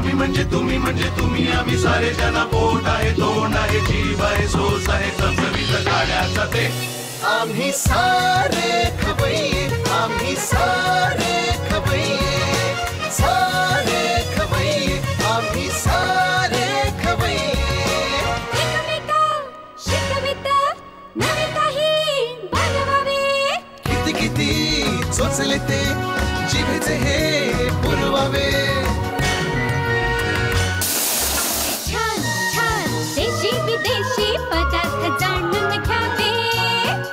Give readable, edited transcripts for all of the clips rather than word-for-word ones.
आम्ही म्हणजे तुम्ही आम्ही सारे जना पोट आहे तोंड आहे जीव आहे सोस आहे चमचमीत गाण्याचा ते आम्ही सारे खवय्ये आम्ही सारे खवय्ये सारे खवय्ये आम्ही सारे खवय्ये एकमेका शिकवित नवे काही बनवावे किती किती चोचले ते जिभेचे हे पुरवावे छान छान देशी विदेशी पदार्थ जाणून घ्यावे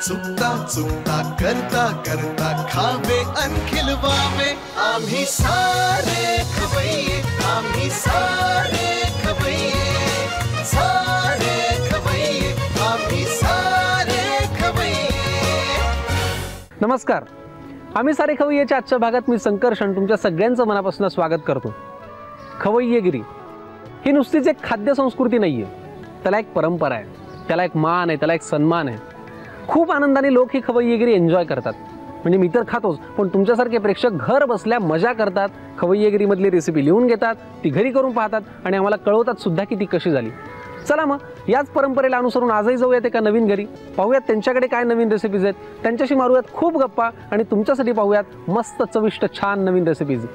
चुकता चुकता करता करता खावे अन खिलवावे आम्ही सारे खवय्ये आम्ही सारे खवय्ये सारे खवय्ये आम्ही सारे खवय्ये नमस्कार. आम्ही सारे खवय्येच्या आजच्या भागात मी संकर्षण तुमच्या सगळ्यांचं मनापासून स्वागत करतो. खवय्येगिरी ही नुसतीच एक खाद्य संस्कृती नाही आहे, त्याला एक परंपरा आहे, त्याला एक मान आहे, त्याला एक सन्मान आहे. खूप आनंदाने लोक ही खवय्येगिरी एन्जॉय करतात. म्हणजे मी तर खातोच, पण तुमच्यासारखे प्रेक्षक घर बसल्या मजा करतात. खवय्येगिरीमधली रेसिपी लिहून घेतात, ती घरी करून पाहतात आणि आम्हाला कळवतात सुद्धा की ती कशी झाली. चला मग याच परंपरेला अनुसरून आजही जाऊयात एका नवीन घरी, पाहूयात त्यांच्याकडे काय नवीन रेसिपीज आहेत, त्यांच्याशी मारूयात खूप गप्पा आणि तुमच्यासाठी पाहूयात मस्त चविष्ट छान नवीन रेसिपीज.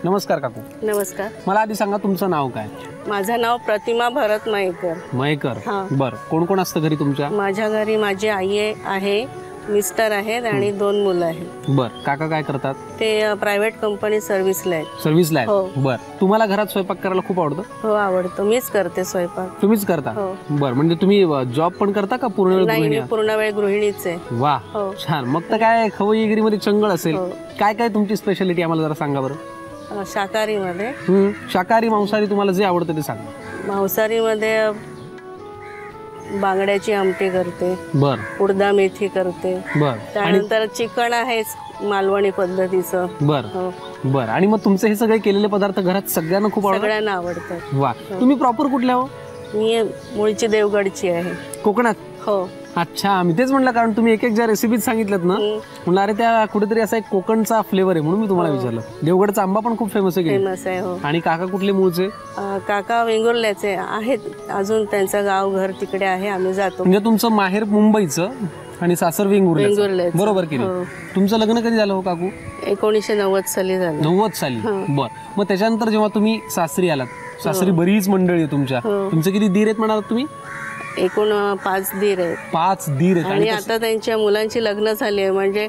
नमस्कार काकू. नमस्कार. मला आधी सांगा तुमचं नाव काय? माझं नाव प्रतिमा भरत मयेकर. मयेकर. हां. बरं, कोण कोण असतं घरी तुमच्या? माझ्या घरी माझी आई आहे, मिस्टर आहेत आणि 2 मुलं आहेत. बरं, काका काय करतात? ते प्रायव्हेट कंपनी सर्व्हिसला आहेत. सर्व्हिसला हो. आहे. बरं, तुम्हाला घरात स्वयंपाक करायला खूप आवडतं? हो, आवडतं. मीच करते स्वयंपाक. तुम्हीच करता? हो. बरं, म्हणजे तुम्ही जॉब पण करता का पूर्ण वेळ नाही, गृहिणी मी आहात? पूर्ण वेळ गृहिणीच आहे. वा, हो. छान. मग तर काय खवय्येगिरीमध्ये चंगळ असेल. हो. काय काय तुमची स्पेशालिटी आम्हाला जरा सांगा बरं. शाकाहारीमध्ये शाकाहारी मांसाहारी तुम्हाला जे आवडतं ते सांगा. मांसाहारीमध्ये बांगड्याची आमटी करते, बर उडदा मेथी करते. बर आणि त्यानंतर चिकन आहेच मालवणी पद्धतीचं. बर हो, बर आणि मग तुमचे हे सगळे केलेले पदार्थ घरात सगळ्यांना खूप आवडतात? सगळ्यांना आवडतात. वा, तुम्ही प्रॉपर कुठल्या हो? मी मूळची देवगडची आहे. कोकणात? हो. अच्छा, मी तेच म्हटलं, कारण तुम्ही एक एक ज्या रेसिपीज सांगितल्यात ना, म्हणलं अरे त्या कुठेतरी असा एक कोकणचा फ्लेवर आहे म्हणून मी तुम्हाला विचारलं. देवगडचा आंबा पण खूप फेमस आहे. फेमस आहे. हो. आणि काका कुठले मूळचे? काका वेंगुर्ल्याचे आहेत, अजून त्यांचं गाव घर तिकडे आहे, आम्ही जातो. म्हणजे तुमचं माहेर मुंबईचं आणि सासर वेंगुर्ल्याचं, वेंगुर्ल्याचं. बरोबर की नाही? तुमचं लग्न कधी झालं हो काकू? 1990 साली झालं. 90 साली. बर, मग त्याच्यानंतर जेव्हा तुम्ही सासरी आलात, सासरी बरीच मंडळी आहे तुमच्या. तुमचे किती दीर आहेत म्हणालात तुम्ही? एकूण 5 दीर आहेत. 5 दीर आहेत. आणि आता त्यांच्या मुलांची लग्न झाली आहे, म्हणजे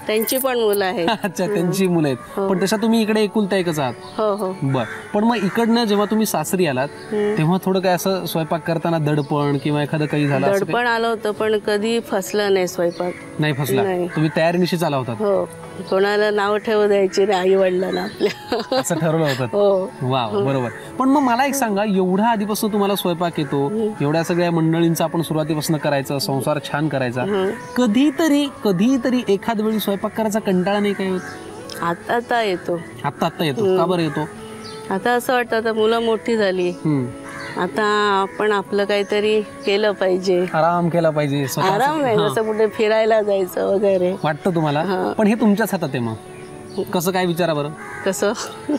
त्यांची पण मुलं आहेत. अच्छा, त्यांची मुलं आहेत. पण तशा तुम्ही इकडे एकुलता एकच आहात? हो हो. बर, पण मग इकडनं जेव्हा तुम्ही सासरी आलात तेव्हा थोडं काय असं स्वयंपाक करताना दडपण किंवा एखादं काही झालं असं काही? दडपण आलं होतं, पण कधी फसलं नाही स्वयंपाक. नाही फसला? नाही. तुम्ही तयारीनिशीच आला होता? हो, कोणाला नाव ठेवू द्यायची रे आई वडिलांना आपल्या. असं ठरवलं होतं? हो. वा, बरोबर. पण मग मला एक सांगा, एवढा आधीपासून तुम्हाला स्वयंपाक येतो, एवढ्या सगळ्या मंडळींचा आपण सुरुवातीपासून करायचं, संसार छान करायचा, कधीतरी एखाद वेळी स्वयंपाक करायचा कंटाळा नाही काय होत? आता येतो. आता येतो. का बरं येतो? आता असं वाटतं, आता मुलं मोठी झाली, आता आपण आपलं काहीतरी केलं पाहिजे, आराम केला पाहिजे. आराम नाही, जसं कुठे फिरायला जायचं वगैरे वाटतं तुम्हाला? पण हे तुमच्याच हातात आहे. मग कसं काय विचारा बरं. कसं?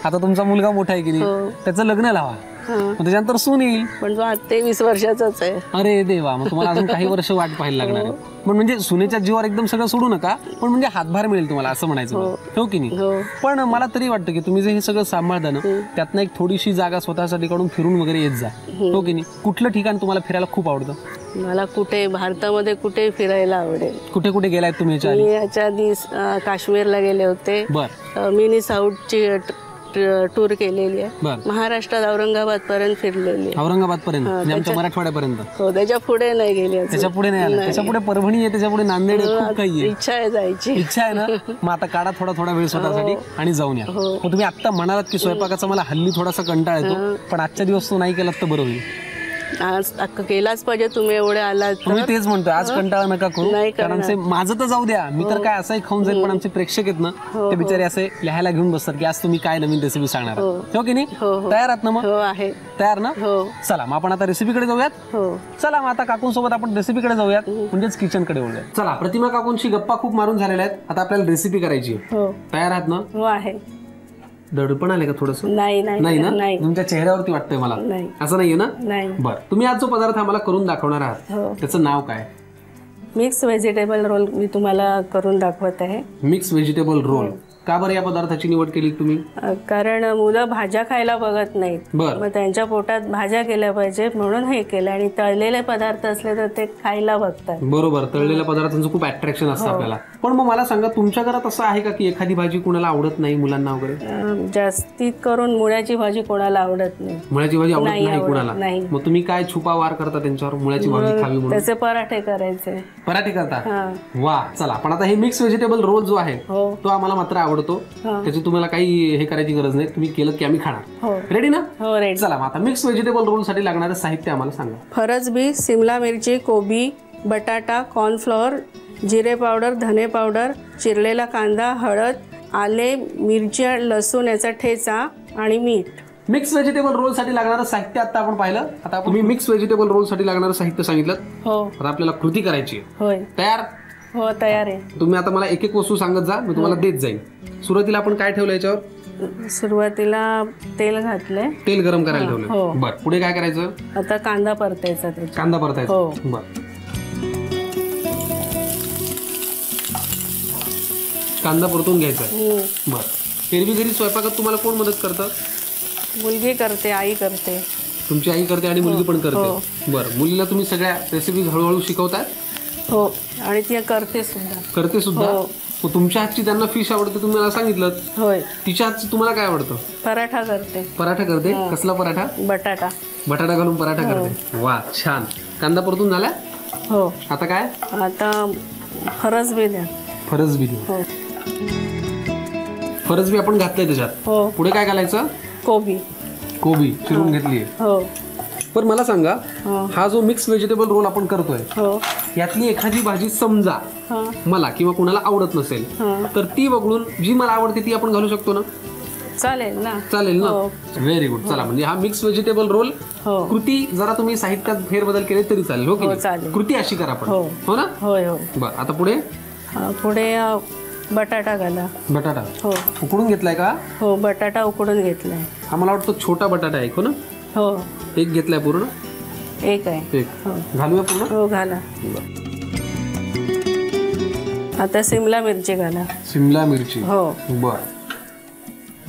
आता तुमचा मुलगा मोठा आहे की नाही, त्याचं लग्न लावा, मग त्याच्यानंतर सून येईल. पण तो 23 वर्षाचाच आहे. अरे देवा, मग तुम्हाला अजून काही वर्ष वाट पाहायला लागणार आहे. पण म्हणजे सुनेच्या जीवावर एकदम सगळं सोडू नका, पण म्हणजे हातभार मिळेल तुम्हाला असं म्हणायचं, हो की नाही? पण मला तरी वाटतं की तुम्ही जे हे सगळं सांभाळता ना, त्यातनं एक थोडीशी जागा स्वतःसाठी काढून फिरून वगैरे येत जा, हो की नाही? कुठलं ठिकाण तुम्हाला फिरायला खूप आवडतं? मला कुठे भारतामध्ये कुठे फिरायला आवडेल. कुठे कुठे गेलाय तुम्ही याच्या आधी? मी याच्या आधी काश्मीरला गेले होते. बर. मिनी साऊथची टूर केलेली आहे. बर. महाराष्ट्रात औरंगाबाद पर्यंत फिरलेली आहे. औरंगाबाद पर्यंत म्हणजे आमच्या मराठवाड्यापर्यंत? हो, त्याच्या पुढे नाही गेली अजून. त्याच्या पुढे नाही आला? त्याच्या पुढे परभणी आहे, त्याच्या पुढे नांदेड आहे, खूप काही आहे. इच्छा आहे जायची. इच्छा आहे ना? मग आता काढा थोडा वेळ स्वतःसाठी आणि जाऊन या. मग तुम्ही आता म्हणालात की स्वयंपाकाचा मला हल्ली थोडासा कंटाळा येतो, पण आजच्या दिवस तो नाही केलात तर बरं होईल. आज केलाच पाहिजे, तुम्ही एवढे आलात. तुम्ही तेच म्हणतोय, आज कंटाळा नका करू. नाही कारण माझं तर जाऊ द्या, मी तर काय असंही खाऊन जाईल, पण आमचे प्रेक्षक आहेत ना, ते बिचारे असे लिहायला घेऊन बसतात की आज तुम्ही काय नवीन रेसिपी सांगणार, हो की नाही? तयार आहात ना? मग हो आहे. तयार ना? हो. चला मग आपण आता रेसिपीकडे जाऊयात. हो, चला मग आता काकूंसोबत आपण रेसिपीकडे जाऊयात, म्हणजेच किचनकडे वळूयात. चला, प्रतिमा काकूंशी गप्पा खूप मारून झालेल्या आहेत, आता आपल्याला रेसिपी करायची. हो. तयार आहात ना? हो आहे. दडपण आले का थोडस? नाही नाही ना? नाही तुमच्या चेहऱ्यावरती वाटतंय मला. नाही. असं नाहीये ना? नाही. बरं, तुम्ही आज जो पदार्थ आम्हाला करून दाखवणार आहात हो. त्याचं नाव काय? मिक्स व्हेजिटेबल रोल मी तुम्हाला करून दाखवत आहे. Mix vegetable roll. का बरं या पदार्थाची निवड केली तुम्ही? कारण मुलं भाज्या खायला बघत नाहीत, बरं. मग त्यांच्या पोटात भाज्या गेल्या पाहिजे म्हणून हे केलं. आणि तळलेले पदार्थ असले तर ते खायला बघतात. बरोबर, तळलेल्या पदार्थांचं खूप अट्रॅक्शन असतं आपल्याला. पण मग मला सांगा, तुमच्या घरात असं आहे का की एखादी भाजी कुणाला आवडत नाही, मुलांना वगैरे? जास्तीत करून मुळ्याची भाजी कोणाला आवडत नाही. मुळ्याची भाजी आवडत नाही आवडत, कुणाला? नाही. मग तुम्ही काय छुपा वार करता त्यांच्यावर मुळ्याची भाजी खावी म्हणून? त्याचे पराठे करायचे. पराठे करता? हा. वा, चला. पण आता हे मिक्स व्हेजिटेबल रोल जो आहे हो. तो आम्हाला मात्र आवडतो. त्याची तुम्हाला काही हे करायची गरज नाही, तुम्ही केलं की आम्ही खाणार. हो. रेडी ना? हो, रेडी. चला मग आता मिक्स व्हेजिटेबल रोल साठी लागणारं साहित्य आम्हाला सांगा. फरसबी, सिमला मिरची, कोबी, बटाटा, कॉर्नफ्लॉवर, जिरे पावडर, धने पावडर, चिरलेला कांदा, हळद, आले, मिरची, लसूण याचा ठेचा आणि मीठ. मिक्स व्हेजिटेबल रोल साठी लागणारं साहित्य आता आपण पाहिलं. आता तुम्ही मिक्स व्हेजिटेबल रोल साठी लागणारं साहित्य सांगितलं. हो. आता आपल्याला कृती करायची आहे. होय. तयार? हो, तयार आहे. तुम्ही आता मला एक एक वस्तू सांगत जा, मी तुम्हाला देत जाईन. सुरुवातीला आपण काय ठेवलं याच्यावर? सुरुवातीला तेल घातलंय. तेल गरम करायला ठेवलं. हो. बरं, पुढे काय करायचं? आता कांदा परतायचा त्याच्यात. कांदा परतायचा. हो. बरं, कांदा परतून घ्यायचा. बरं, एरवी घरी स्वयंपाकात तुम्हाला कोण मदत करतं? मुलगी करते, आई करते. तुमची आई करते आणि मुलगी पण करते. बरं, मुलीला तुम्ही सगळ्या रेसिपी हळूहळू शिकवताय? हो, आणि ती करते सुद्धा. करते सुद्धा? हो. मग तुमच्या हातची त्यांना फिश आवडते तुम्ही मला सांगितलं. होय. तिच्या हातची तुम्हाला काय आवडतं? पराठा करते. पराठा करते. कसला पराठा? बटाटा. बटाटा घालून पराठा करते. वा, छान. कांदा परतून झाला? हो. आता काय? आता फरसबी द्या. फरसबी देऊ. हो. फरसबी आपण घातलंय त्याच्यात. हो. पुढे काय घालायचं? कोबी. कोबी चिरून घेतलीये. हो. पण मला सांगा, हो. हा जो मिक्स व्हेजिटेबल रोल आपण करतोय हो. यातली एखादी भाजी समजा हा. मला किंवा कुणाला आवडत नसेल हा. तर ती वगळून जी मला आवडते ती आपण घालू शकतो ना? चालेल ना? चालेल ना? हो. Very good. चला, म्हणजे हा मिक्स व्हेजिटेबल रोल हो. कृती जरा तुम्ही साहित्यात फेरबदल केले तरी चालेल. हो की हो, नाही? चालेल. कृती अशी करा आपण. हो. हो ना? होय होय. बरं, आता पुढे? पुढे बटाटा घाला. बटाटा हो. उकडून घेतलाय का? हो, बटाटा उकडून घेतलाय. आम्हाला वाटतं छोटा बटाटा आहे. हो ना? हो, एक घेतलाय पूर्ण? एक आहे. एक. हो. घालूया पूर्ण? हो, घाला. आता सिमला मिरची घाला. शिमला मिरची. हो. बर,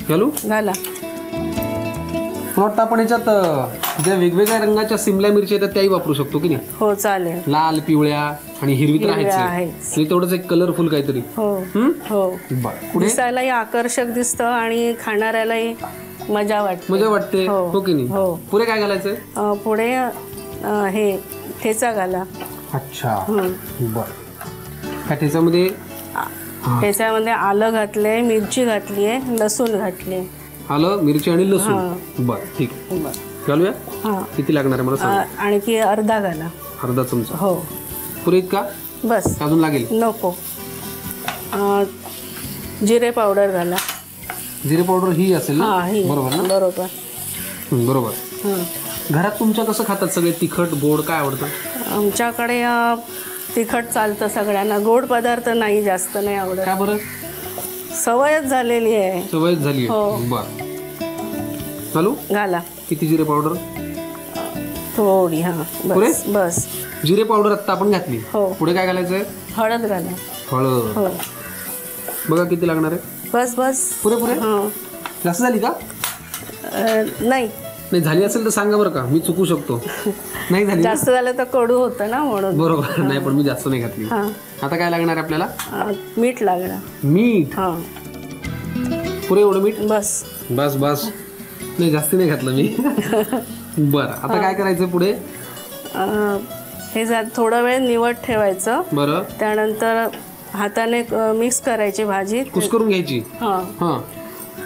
घालू? घाला. मला वाटतं आपण याच्यात ज्या वेगवेगळ्या रंगाच्या सिमला मिरची येतात त्याही वापरू शकतो की नाही? हो, चालेल. लाल, पिवळ्या आणि हिरवी तर हिरव्या आहेच. आहेच. आणि तेवढंच एक कलरफुल काहीतरी. हो. हम्म? हो. बर, पुढे? दिसायलाही आकर्षक दिसतं आणि खाणाऱ्यालाही मजा वाटते. मजा वाटते. हो. हो की नाही? हो. पुढे काय घालायचंय? पुढे हे ठेचा घाला. अच्छा. बर, ह्या ठेच्यामध्ये ठेच्यामध्ये आलं घातलंय, मिरची घातलीये, लसूण घातले. आलं, मिरची आणि लसूण. बर, ठीक आहे. घालूया? हा. किती लागणार आहे मला सांगा? आणखी अर्धा घाला. अर्धा चमचा. हो. पुरेत का? बस. अजून लागेल? नको. जिरे पावडर घाला. जिरे पावडर ही असेल ना? हा, ही. बरोबर ना? बरोबर. बरोबर. हं. घरात तुमच्या कसं खातात सगळे? तिखट, गोड काय आवडतं? आमच्याकडे तिखट चालतं सगळ्यांना. गोड पदार्थ नाही, जास्त नाही आवडत. काय बरं? सवयच झालेली आहे. सवय झाली. हो. बर, चालू? घाला. किती जिरे पावडर? थोडी. हा, पुरे? बस बस. जिरे पावडर आता आपण घातली. हो. पुढे काय घालायचंय? हळद घाला. हळद. हो. बघा किती लागणार आहे. बस बस. पुरे पुरे? हां. जास्त झाली का? नाही, नाही झाली असेल तर सांगा बरं का, मी चुकू शकतो. नाही झाली ना? जास्त झालं तर कडू होतं ना म्हणून. बरोबर. नाही, पण मी जास्त नाही घातली. हां. आता काय लागणार आहे आपल्याला? मीठ लागणार. मीठ. हां. पुरे एवढं मीठ? बस बस बस. नाही, जास्ती नाही घातलं मी. बरं, आता काय करायचं पुढे? हे थोडा वेळ निवड ठेवायचं. बरं. त्यानंतर हाताने मिक्स करायची भाजी. कुस्करून घ्यायची. हां. हां.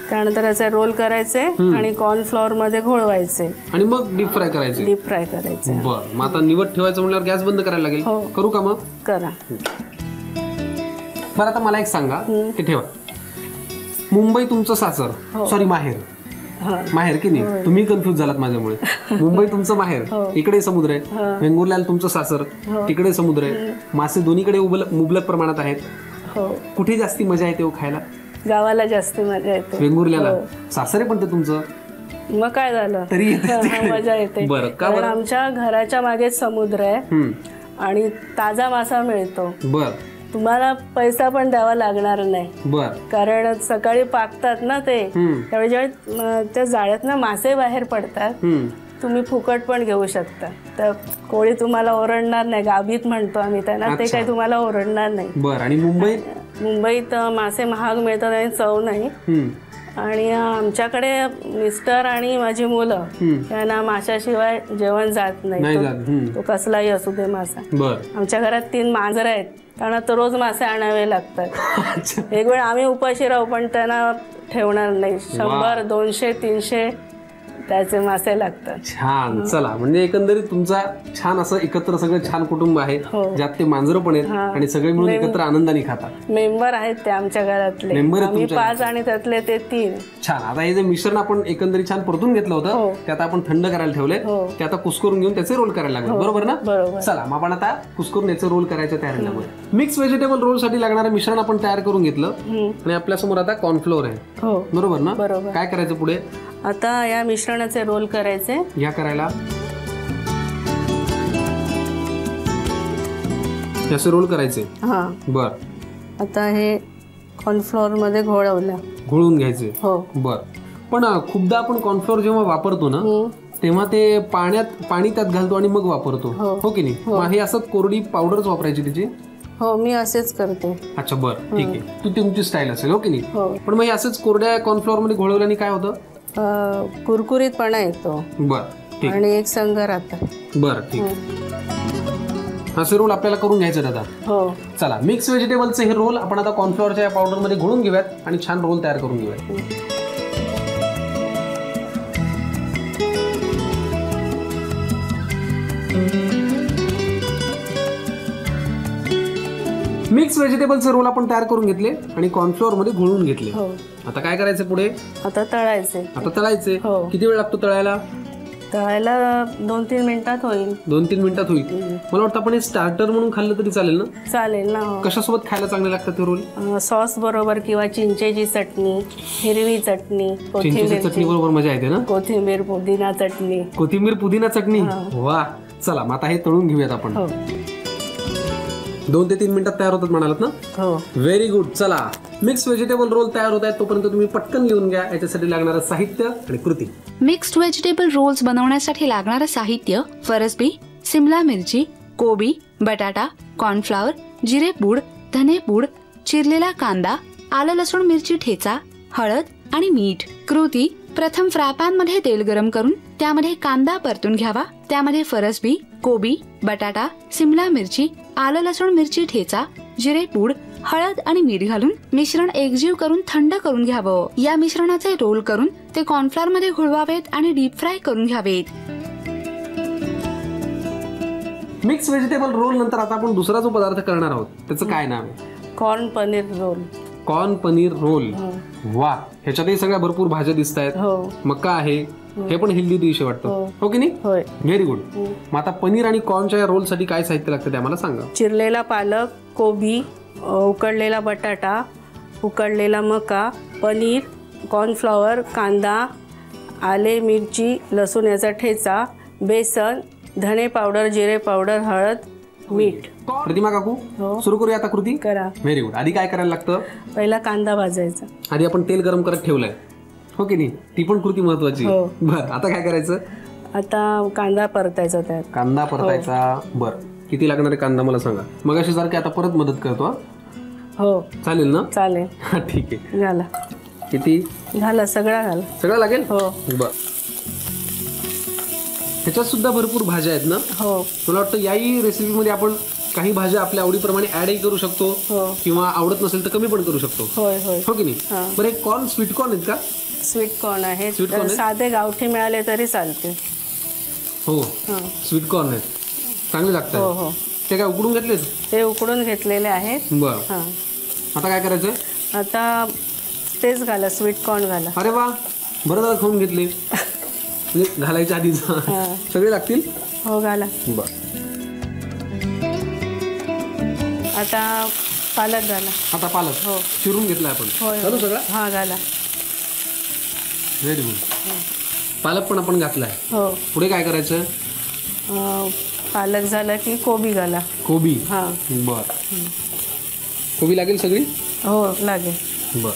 त्यानंतर याचे रोल करायचे आणि कॉर्नफ्लॉवर मध्ये घोळवायचे आणि मग डीप फ्राय करायचे. डीप फ्राय करायचे. बरं, मग आता निवड ठेवायचं म्हणल्यावर गॅस बंद करायला लागेल. हो. करू का मग? करा. बरं, आता मला एक सांगा, ते ठेवा. मुंबई तुमचं सासर, सॉरी माहेर. माहेर की नाही? तुम्ही कन्फ्युज झालात माझ्यामुळे. मुंबई तुमचं माहेर, इकडे समुद्र आहे. वेंगुर्ल्याला तुमचं सासर, तिकडे समुद्र आहे. मासे दोन्हीकडे मुबलक प्रमाणात आहेत. कुठे जास्ती मजा येते खायला? गावाला जास्त मजा येते. वेंगुर्ल्याला सासरे पण ते तुमचं मग काय झालं तरी मजा येते. कारण आमच्या घराच्या मागे समुद्र आहे आणि ताजा मासा मिळतो. बर. तुम्हाला पैसा पण द्यावा लागणार नाही. बर. कारण सकाळी पाकतात ना ते, त्यावेळी ज्यावेळी त्या जाळ्यातनं मासे बाहेर पडतात तुम्ही फुकट पण घेऊ शकता. तर कोळी तुम्हाला ओरडणार नाही. गाभीत म्हणतो आम्ही त्यांना, ते काही तुम्हाला ओरडणार नाही. बर. आणि मुंबईत मासे महाग मिळतात आणि चव नाही. आणि आमच्याकडे मिस्टर आणि माझी मुलं यांना माशाशिवाय जेवण जात नाही. तो कसलाही असू दे मासा. आमच्या घरात 3 मांजरं आहेत, त्यांना तर रोज मासे आणावे लागतात. एक वेळ आम्ही उपाशी राहू पण त्यांना ठेवणार नाही. 100, 200, 300 त्याचे मासे लागतात. छान. चला, म्हणजे एकंदरीत तुमचा छान असं एकत्र सगळं छान कुटुंब आहे, ज्यात ते मांजरं पण आहेत आणि सगळे मिळून एकत्र आनंदाने खातात. मेंबर आहेत ते आमच्या घरातले. आम्ही 5 आणि त्यातले ते 3. छान. आता हे जे मिश्रण आपण एकंदरीत छान परतून घेतलं होतं ते आता आपण थंड करायला ठेवले. ते आता कुस्करून घेऊन त्याचे रोल करायला लागले. बरोबर ना? बरोबर. चला, मग आपण आता कुस्करून याचे रोल करायच्या तयारी लागलो. मिक्स व्हेजिटेबल रोल साठी लागणारं मिश्रण आपण तयार करून घेतलं आणि आपल्या समोर आता कॉर्नफ्लोअर आहे. बरोबर ना? बरोबर. काय करायचं पुढे? आता या मिश्रणाचे रोल करायचे. या करायला असे रोल करायचे. बर. आता हे कॉर्नफ्लोअर मध्ये घोळून घ्यायचे. बर. पण खूपदा आपण कॉर्नफ्लोअर जेव्हा वापरतो ना तेव्हा ते पाणी त्यात घालतो आणि मग वापरतो, हो की नाही? मग हे असं कोरडी पावडरच वापरायची त्याची? हो, मी असेच करते. अच्छा, बर, ठीक आहे. तू तुमची स्टाईल असेल, हो की नाही? पण मग असंच कोरड्या कॉर्नफ्लोअर मध्ये घोळवल्याने काय होतं? कुरकुरीतपणा येतो. बर, ठीक. आणि एक संघ राहतात. बर, ठीक. असे रोल आपल्याला करून घ्यायचे दादा. हो. चला, मिक्स व्हेजिटेबलचे हे रोल आपण आता कॉर्नफ्लोअरच्या या पावडर मध्ये घोळून घेऊयात आणि छान रोल तयार करून घेऊयात. मिक्स व्हेजिटेबलचे रोल आपण तयार करून घेतले आणि कॉर्नफ्लोअर मध्ये घोळून घेतले. आता काय करायचं पुढे? आता तळायचे. किती वेळ लागतो तळायला? 2-3 मिनिटात होईल. 2-3 मिनिटात होईल. मला वाटतं आपण हे स्टार्टर म्हणून खाल्लं तरी चालेल ना? चालेल ना. कशासोबत खायला चांगले लागतात ते रोल? सॉस बरोबर किंवा चिंचेची चटणी, हिरवी चटणी, चिंचेची चटणी बरोबर मजा येते ना? कोथिंबीर पुदिना चटणी. वा. चला, मग आता हे तळून घेऊयात आपण. 2 ते 3 मिनिटात तयार होतात म्हणालात ना? हो. Very good. चला, मिक्स व्हेजिटेबल रोल तयार होत आहेत, तोपर्यंत तुम्ही पटकन लिहून घ्या याच्यासाठी लागणारं साहित्य आणि कृती. मिक्स्ड व्हेजिटेबल रोल्स बनवण्यासाठी लागणारं साहित्य: फरसबी, सिमला मिरची, कोबी, बटाटा, कॉर्नफ्लॉवर, जिरेपूड, धनेपूड, चिरलेला कांदा, आलं लसूण मिरची ठेचा, हळद आणि मीठ. कृती: प्रथम फ्राय मध्ये तेल गरम करून त्यामध्ये कांदा परतून घ्यावा. त्यामध्ये फरसबी, कोबी, बटाटा, सिमला मिरची, आलं लसूण मिरची ठेचा, जिरेपूड, हळद आणि मीठ घालून मिश्रण एकजीव करून थंड करून घ्यावं. या मिश्रणाचे रोल करून ते कॉर्नफ्लॉवर मध्ये घोळवावेत आणि डीप फ्राय करून घ्यावेत. मिक्स व्हेजिटेबल रोल नंतर आता आपण दुसरा जो पदार्थ करणार आहोत त्याचं काय नाव आहे? Corn paneer roll. वा. ह्याच्यातही सगळ्या भरपूर भाज्या दिसत आहेत. मका आहे, हे पण हेल्दी डिश वाटतं, हो की नाही? Very good. मग आता पनीर आणि कॉर्नच्या रोल साठी काय साहित्य लागतं ते आम्हाला सांगा. चिरलेला पालक, कोबी, उकडलेला बटाटा, उकडलेला मका, पनीर, कॉर्नफ्लॉवर, कांदा, आले, मिरची, लसूण याचा ठेचा, बेसन, धने पावडर, जिरे पावडर, हळद, मीठ. प्रतिमा काकू, सुरू करूया आता कृती. करा. Very good. आधी काय करायला लागतं? पहिला कांदा भाजायचा. आधी आपण तेल गरम करत ठेवलंय, हो की नाही? ती पण कृती महत्वाची. बरं, आता काय करायचं? आता कांदा परतायचा. त्यात कांदा परतायचा. बरं, किती लागणार आहे कांदा मला सांगा. मग अशी सारखी आता परत मदत करतो. हो, चालेल ना? चालेल. ठीक आहे. झाला. किती झाला? सगळं लागेल. हो. बरं. ह्याच्यात सुद्धा भरपूर भाज्या आहेत ना? हो. मला वाटतं याही रेसिपीमध्ये आपण काही भाज्या आपल्या आवडीप्रमाणे ऍडही करू शकतो किंवा आवडत नसेल तर कमी पण करू शकतो, हो की नाही? बरं, कॉर्न स्वीट कॉर्न आहेत का? स्वीट कॉर्न आहे. साधे गावठी मिळाले तरी चालते. हो, स्वीट कॉर्न आहेत, चांगले लागतात. ते काय उकडून घेतले? ते उकडून घेतलेले आहेत. बरं. आता काय करायचं? आता तेच घाला, स्वीट कॉर्न घाला. अरे वा, बरं झालं खाऊन घेतले. घालायच्या आधी सगळे लागतील. हो, घाला. बरं. आता पालक घाला. आता पालक हो. चिरून घेतला आपण. होय घालू सगळा. हा घाला. Very good. पालक पण आपण घातलाय. हो. पुढे काय करायचं? पालक झाला की कोबी घाला. कोबी. हा. बर. कोबी लागेल सगळी. हो लागेल. बर.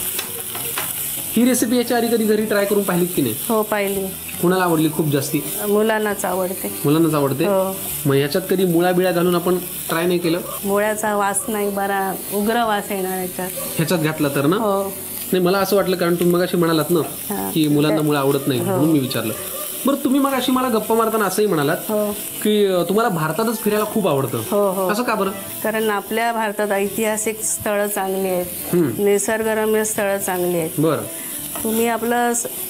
ही रेसिपी याच्या आधी कधी घरी ट्राय करून पाहिलीत की नाही? हो पाहिली. कुणाला आवडली खूप जास्ती? मुलांनाच आवडते. मुलांनाच आवडते. हो. मग ह्याच्यात कधी मुळा बिळा घालून आपण ट्राय नाही केलं? मुळ्याचा वास नाही, बरा उग्र वास येणार याच्यात. ह्याच्यात घातला तर ना? हो. नाही मला असं वाटलं, कारण तुम्ही मगाशी म्हणालात ना हा. की मुलांना मुळा आवडत नाही, म्हणून मी विचारलं. बरं, तुम्ही मगाशी मला गप्पा मारताना असंही म्हणालात हो. की तुम्हाला भारतातच फिरायला खूप आवडतं. हो हो. असं का बरं? कारण आपल्या भारतात ऐतिहासिक स्थळं चांगली आहेत, निसर्गरम्य स्थळं चांगली आहेत. बरं.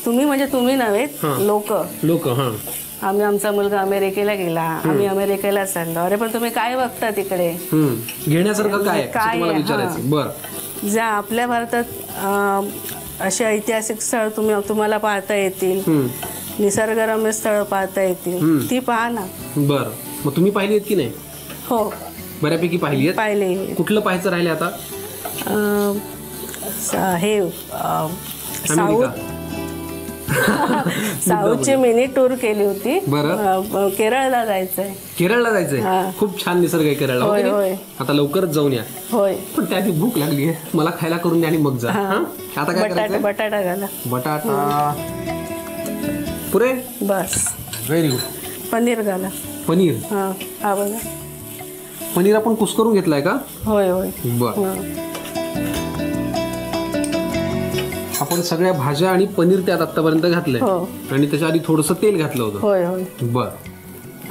तुम्ही म्हणजे तुम्ही नव्हे, हा. लोक. हां. आमचा मुलगा अमेरिकेला गेला, आम्ही अमेरिकेला चाललो. अरे पण तुम्ही काय बघता तिकडे? घेण्यासारखं काय काय आहे? तुम्हाला विचारायचं. बरं. ज्या आपल्या भारतात अशी ऐतिहासिक स्थळ तुम्हाला पाहता येतील, निसर्गरम्य स्थळ पाहता येतील, ती पहा ना. बरं. मग तुम्ही पाहिली आहेत की नाही? हो बऱ्यापैकी पाहिली आहेत. पाहिले. कुठलं पाहायचं राहिले आता? हे अमेरिका. साऊथची मिनी टूर केली होती. बरं. केरळला जायचंय. केरळला जायचंय. हा. खूप छान निसर्ग आहे केरळला. होय, हो की होय. नाही? आता लवकरच जाऊन या. होय. पण त्याआधी भूक लागली आहे, मला खायला करून द्या आणि मग जा. हां? आता काय करायचं? बटाटा घाला. बटाटा. पुरे. बस. Very good. पनीर घाला. पनीर. हा हा बघा. पनीर आपण कुस्करून घेतलाय का? होय होय. बर. आपण सगळ्या भाज्या आणि पनीर त्यात आतापर्यंत घातलंय. हो. आणि त्याच्या आधी थोडंसं तेल घातलं होतं. होय होय. बर.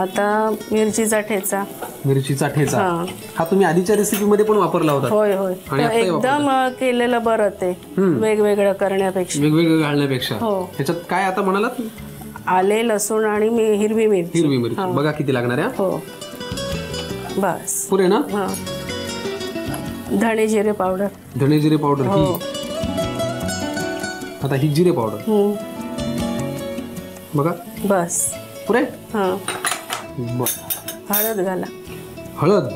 आता मिरचीचा ठेचा. मिरचीचा ठेचा. हा. हा तुम्ही आधीच्या रेसिपी मध्ये पण वापरला होता. होय होय. आणि आत्ताही एकदम केलेलं बरं ते, वेगवेगळं करण्यापेक्षा. वेगवेगळं घालण्यापेक्षा. हो. ह्याच्यात काय आता म्हणालात? आले, लसूण आणि हिरवी मिरची. हिरवी मिरची. बघा किती लागणार आहे. हो. बस. पुरे ना? हा. धणे जिरे पावडर. धणे जिरे पावडर. हो. आता ही जिरे पावडर. बघा. बस. पुरे. हा. बर. हळद घाला. हळद.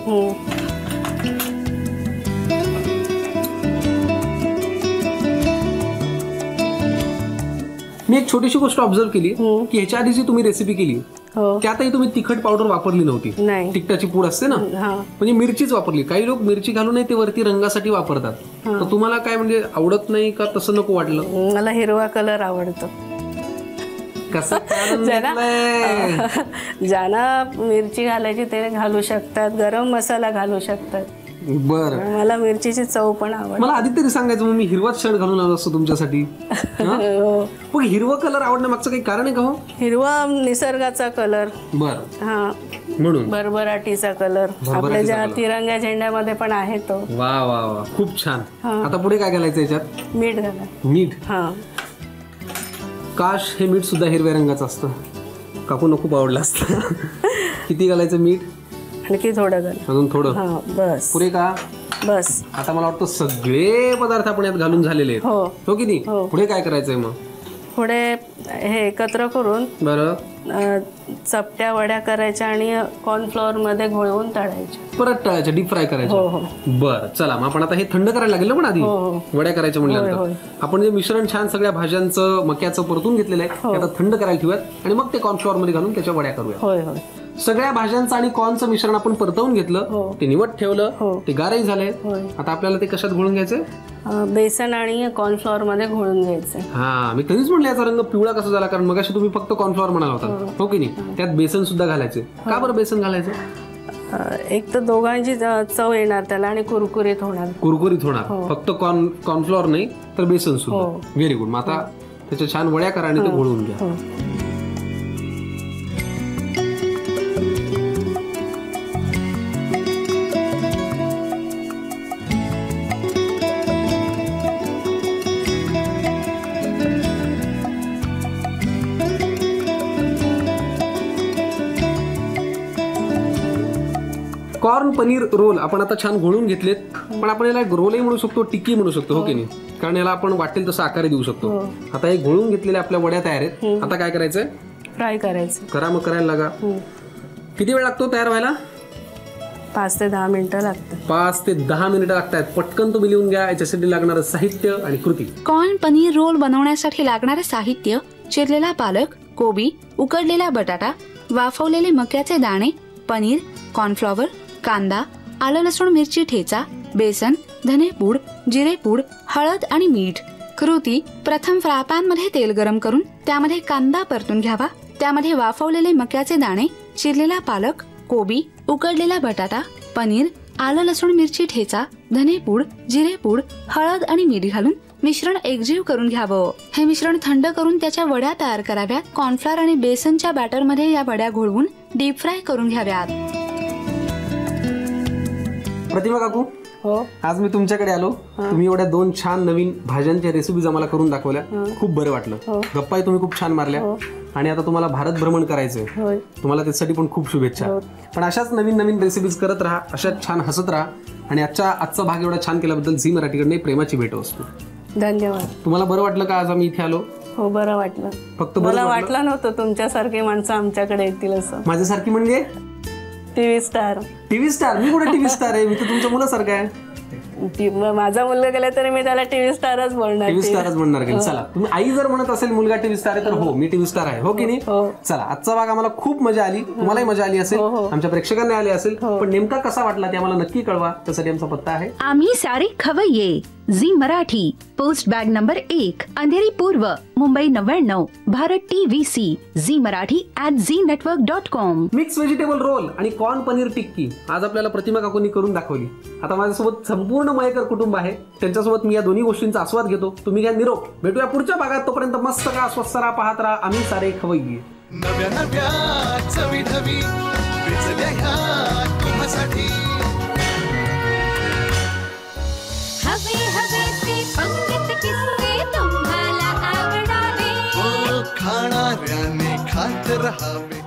मी एक छोटीशी गोष्ट ऑब्झर्व केली की ह्याच्या आधी जी तुम्ही रेसिपी केली हो. त्यातही तुम्ही तिखट पावडर वापरली नव्हती. नाही. तिखटाची पूड असते ना, हा. म्हणजे मिरचीच वापरली. काही लोक मिरची घालूनही ते वरती रंगासाठी वापरतात. तर तुम्हाला काय म्हणजे आवडत नाही का, तसं नको वाटलं? मला हिरवा कलर आवडतो. कसं ज्यांना मिरची घालायची ते घालू शकतात, गरम मसाला घालू शकतात. बरं. मला मिरचीची चव पण आवडते. मला आधी तरी सांगायचं, मग मी हिरवाच शर्ट घालून आलो असतो तुमच्यासाठी. हो. मग हिरवा कलर आवडण्यामागचं काही कारण आहे का? हो, हिरवा निसर्गाचा कलर. बर. हा. म्हणून भरभराटीचा कलर आपल्या ज्या तिरंग्या झेंड्यामध्ये पण आहे तो. वा वा वा, खूप छान. आता पुढे काय घालायचं याच्यात? मीठ घाला. मीठ. हा. काश हे मीठ सुद्धा हिरव्या रंगाचं असतं. काकूंना खूप आवडलं असतं. किती घालायचं मीठ? आणखी थोडं घाला. अजून थोडं. हा. बस. पुरे का? बस. आता मला वाटतं सगळे पदार्थ आपण यात घालून झालेले आहेत. हो. हो की नाही? पुढे काय करायचंय मग? पुढे हे एकत्र करून बरं चपट्या वड्या करायच्या आणि कॉर्नफ्लॉवर मध्ये घोळवून तळायच्या. परत तळायच्या, डीप फ्राय करायच्या. हो हो. बरं चला, मग आपण आता हे थंड करायला लागेल ना पण आधी हो, हो. वड्या करायच्या म्हणल्यानंतर. आपण जे मिश्रण छान सगळ्या भाज्यांचं मक्याचं परतून घेतलेलं आहे ते आता थंड करायला ठेवूयात आणि मग ते कॉर्नफ्लॉवर मध्ये घालून त्याच्या वड्या करूया. होय होय. सगळ्या भाज्यांचं आणि कॉर्नचं मिश्रण आपण परतवून घेतलं, ते निवड ठेवलं, ते गारही झाले. आता आपल्याला ते कशात घोळून घ्यायचे? बेसन आणि कॉर्नफ्लॉवर मध्ये घोळून घ्यायचे. हा, मी कधीच म्हणलं याचा रंग पिवळा कसा झाला, कारण मगाशी तुम्ही फक्त कॉर्नफ्लॉवर म्हणाला होता. हो की नाही? त्यात बेसन सुद्धा घालायचे. का बरं बेसन घालायचं? एक तर दोघांची चव येणार त्याला आणि कुरकुरीत होणार. कुरकुरीत होणार. फक्त कॉर्नफ्लॉवर नाही तर बेसन सुद्धा. Very good. मग आता त्याच्या छान वड्या करा आणि ते घोळून घ्या. कॉर्न पनीर रोल आपण आता छान घोळून घेतलेत, पण आपण याला रोलही म्हणू शकतो, टिक्की म्हणू शकतो. हो की नाही? कारण याला आपण वाटेल तसं आकार देऊ शकतो. आता हे घोळून घेतलेल्या आपल्या वड्या तयार आहेत. आता काय करायचंय? फ्राय करायचं. करा, मग करायला लागा. किती वेळ लागतो तयार व्हायला? 5 ते 10 मिनिटं लागतात. 5 ते 10 मिनिटं लागतात. पटकन तुम्ही लिहून घ्या याच्यासाठी लागणारं साहित्य आणि कृती. कॉर्न पनीर रोल बनवण्यासाठी लागणारे साहित्य: चिरलेला पालक, कोबी, उकडलेला बटाटा, वाफवलेले मक्याचे दाणे, पनीर, कॉर्नफ्लॉवर, कांदा, आलं लसूण मिरची ठेचा, बेसन, धनेपूड, जिरेपूड, हळद आणि मीठ. कृती: प्रथम फ्रायपॅन मध्ये तेल गरम करून त्यामध्ये कांदा परतून घ्यावा. त्यामध्ये वाफवलेले मक्याचे दाणे, चिरलेला पालक, कोबी, उकडलेला बटाटा, पनीर, आलं लसूण मिरची ठेचा, धनेपूड, जिरेपूड, हळद आणि मीठ घालून मिश्रण एकजीव करून घ्यावं. हे मिश्रण थंड करून त्याच्या वड्या तयार कराव्यात. कॉर्नफ्लॉवर आणि बेसनच्या बॅटर मध्ये या वड्या घोळवून डीप फ्राय करून घ्याव्यात. प्रतिमा काकू, हो, आज मी तुमच्याकडे आलो. तुम्ही एवढ्या 2 छान नवीन भाज्यांच्या रेसिपीज आम्हाला करून दाखवल्या. खूप बरं वाटलं. गप्पाही तुम्ही खूप छान मारल्या. आणि आता तुम्हाला भारत भ्रमण करायचंय. तुम्हाला त्यासाठी पण खूप शुभेच्छा. पण अशाच नवीन नवीन रेसिपीज करत राहा, अशाच छान हसत राहा. आणि आजचा भाग एवढा छान केल्याबद्दल झी मराठीकडे प्रेमाची भेट असतो. धन्यवाद. तुम्हाला बरं वाटलं का आज आम्ही इथे आलो? हो, बरं वाटलं. फक्त मला वाटलं नव्हतं तुमच्यासारखे माणसं आमच्याकडे येतील असं. माझ्यासारखी म्हणजे टीव्ही स्टार. TV star? मी कुठे टीव्ही स्टार आहे? मी तर तुमच्या मुलासारखं आहे. माझा मुलगा गेला तरी मी त्याला टीव्ही स्टारच बोलणार. टीव्ही स्टारच म्हणणार की चला, तुम्ही आई जर म्हणत असेल मुलगा टीव्ही स्टार आहे तर हो, मी टीव्ही स्टार आहे. हो की नाही? चला, आजचा भाग आम्हाला खूप मजा आली. तुम्हालाही मजा आली असेल, आमच्या प्रेक्षकांना आली असेल. पण नेमका कसा वाटला ते आम्हाला नक्की कळवा. त्यासाठी आमचा पत्ता आहे आम्ही सारे खवय्ये, Zee Marathi, post bag number 1, Andheri पूर्व, Mumbai 99, Bharat TVC, Zee Marathi @znetwork.com. Mix vegetable roll आणि कॉर्न पनीर टिक्की आज आपल्याला प्रतिमा काकूंनी करून दाखवली. आता माझ्यासोबत संपूर्ण मयेकर कुटुंब आहे. त्यांच्यासोबत मी या दोन्ही गोष्टींचा आस्वाद घेतो. तुम्ही घ्या निरोप. भेटूया पुढच्या भागात. तोपर्यंत मस्त का स्वस्थ राहा, पाहत राहा आम्ही सारे खवय्ये. नव्या नव्या चवी ढवी वेचल्या ह्या तुम्हासाठी. हवे हवे ते पंगत किस्से तुम्हाला आवडावे. खाणाऱ्याने खात रहावे.